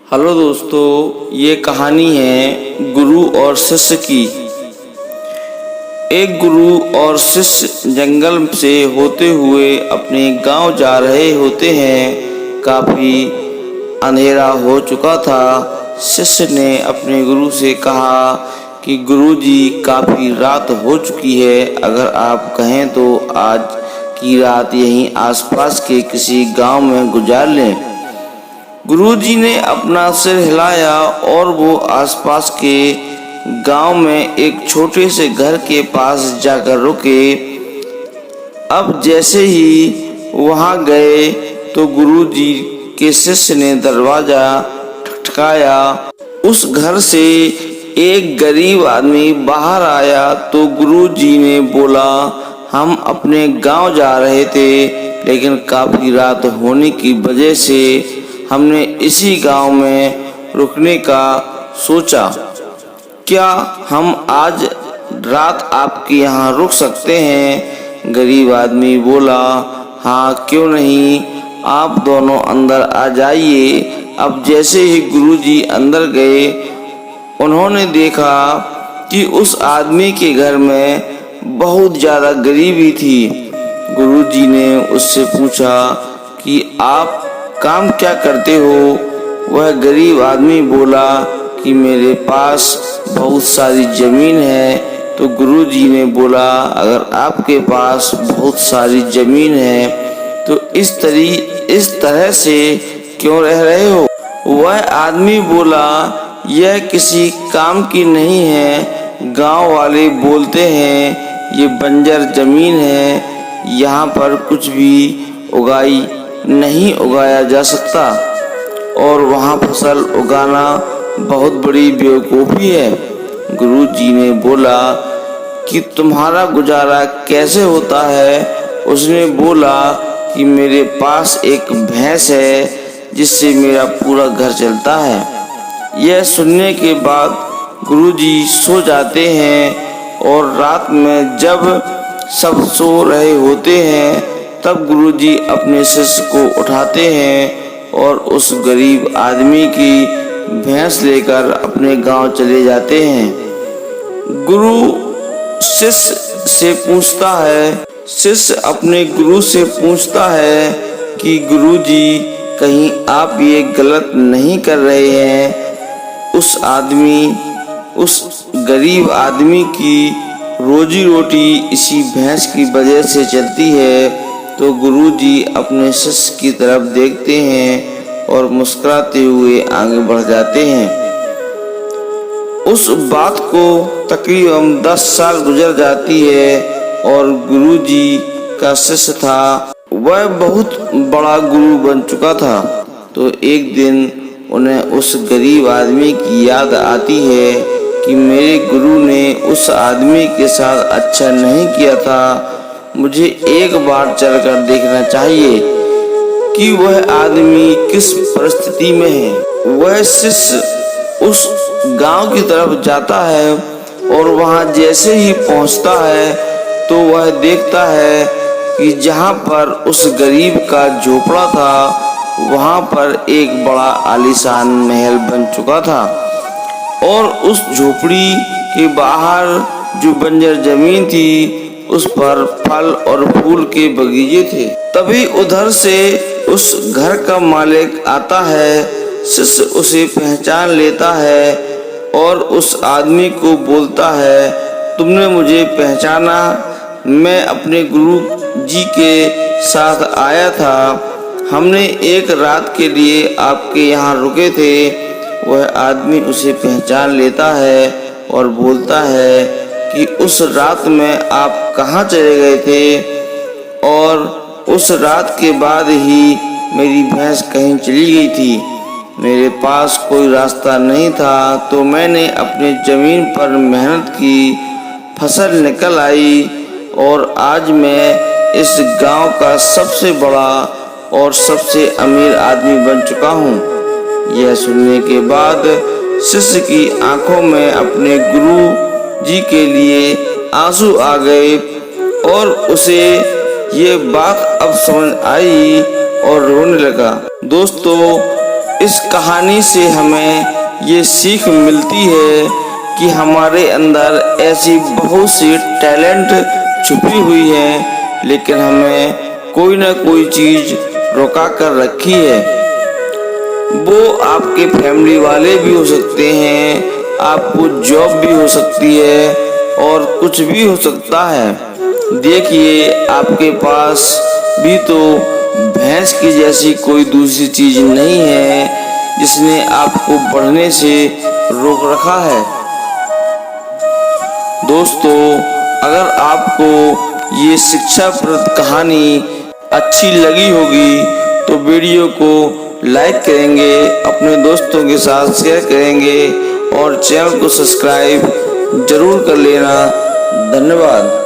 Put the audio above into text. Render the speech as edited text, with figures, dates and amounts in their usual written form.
Hello दोस्तों, ये कहानी है गुरु और शिष्य की। एक गुरु और शिष्य जंगल से होते हुए अपने गांव जा रहे होते हैं। काफी अंधेरा हो चुका था। शिष्य ने अपने गुरु से कहा कि गुरुजी, काफी रात हो चुकी है, अगर आप कहें तो आज की रात यहीं आसपास के किसी गांव में गुजार लें। गुरुजी ने अपना सिर हिलाया और वो आसपास के गांव में एक छोटे से घर के पास जाकर रुके। अब जैसे ही वहां गए तो गुरुजी के शिष्य ने दरवाजा खटखटाया। उस घर से एक गरीब आदमी बाहर आया तो गुरुजी ने बोला, हम अपने गांव जा रहे थे, लेकिन काफी रात होने की वजह से हमने इसी गांव में रुकने का सोचा। क्या हम आज रात आपके यहाँ रुक सकते हैं? गरीब आदमी बोला, हाँ क्यों नहीं, आप दोनों अंदर आ जाइए। अब जैसे ही गुरुजी अंदर गए, उन्होंने देखा कि उस आदमी के घर में बहुत ज़्यादा गरीबी थी। गुरुजी ने उससे पूछा कि आप काम क्या करते हो? वह गरीब आदमी बोला कि मेरे पास बहुत सारी जमीन है। तो गुरुजी ने बोला, अगर आपके पास बहुत सारी जमीन है तो इस तरह से क्यों रह रहे हो? वह आदमी बोला, यह किसी काम की नहीं है। गांव वाले बोलते हैं ये बंजर जमीन है, यहाँ पर कुछ भी नहीं उगाया जा सकता और वहाँ फसल उगाना बहुत बड़ी बेवकूफ़ी है। गुरुजी ने बोला कि तुम्हारा गुजारा कैसे होता है? उसने बोला कि मेरे पास एक भैंस है जिससे मेरा पूरा घर चलता है। यह सुनने के बाद गुरुजी सो जाते हैं और रात में जब सब सो रहे होते हैं तब गुरुजी अपने शिष्य को उठाते हैं और उस गरीब आदमी की भैंस लेकर अपने गांव चले जाते हैं। शिष्य अपने गुरु से पूछता है कि गुरुजी, कहीं आप ये गलत नहीं कर रहे हैं? उस गरीब आदमी की रोजी रोटी इसी भैंस की वजह से चलती है। तो गुरुजी अपने शिष्य की तरफ देखते हैं और मुस्कुराते हुए आगे बढ़ जाते हैं। उस बात को तकरीबन 10 साल गुजर जाती है और गुरुजी का शिष्य था, वह बहुत बड़ा गुरु बन चुका था। तो एक दिन उन्हें उस गरीब आदमी की याद आती है कि मेरे गुरु ने उस आदमी के साथ अच्छा नहीं किया था, मुझे एक बार चलकर देखना चाहिए कि वह आदमी किस परिस्थिति में है। वह शिष्य उस गांव की तरफ जाता है और वहां जैसे ही पहुंचता है तो वह देखता है कि जहां पर उस गरीब का झोपड़ा था वहां पर एक बड़ा आलीशान महल बन चुका था और उस झोपड़ी के बाहर जो बंजर जमीन थी उस पर फल और फूल के बगीचे थे। तभी उधर से उस घर का मालिक आता है। शिष्य उसे पहचान लेता है और उस आदमी को बोलता है, तुमने मुझे पहचाना? मैं अपने गुरु जी के साथ आया था, हमने एक रात के लिए आपके यहाँ रुके थे। वह आदमी उसे पहचान लेता है और बोलता है कि उस रात में आप कहाँ चले गए थे? और उस रात के बाद ही मेरी भैंस कहीं चली गई थी। मेरे पास कोई रास्ता नहीं था तो मैंने अपनी ज़मीन पर मेहनत की, फसल निकल आई और आज मैं इस गांव का सबसे बड़ा और सबसे अमीर आदमी बन चुका हूँ। यह सुनने के बाद शिष्य की आंखों में अपने गुरु जी के लिए आंसू आ गए और उसे ये बात अब समझ आई और रोने लगा। दोस्तों, इस कहानी से हमें ये सीख मिलती है कि हमारे अंदर ऐसी बहुत सी टैलेंट छुपी हुई है, लेकिन हमें कोई ना कोई चीज़ रोका कर रखी है। वो आपके फैमिली वाले भी हो सकते हैं, आपको जॉब भी हो सकती है और कुछ भी हो सकता है। देखिए, आपके पास भी तो भैंस की जैसी कोई दूसरी चीज नहीं है जिसने आपको बढ़ने से रोक रखा है। दोस्तों, अगर आपको ये शिक्षाप्रद कहानी अच्छी लगी होगी तो वीडियो को लाइक करेंगे, अपने दोस्तों के साथ शेयर करेंगे और चैनल को सब्सक्राइब जरूर कर लेना। धन्यवाद।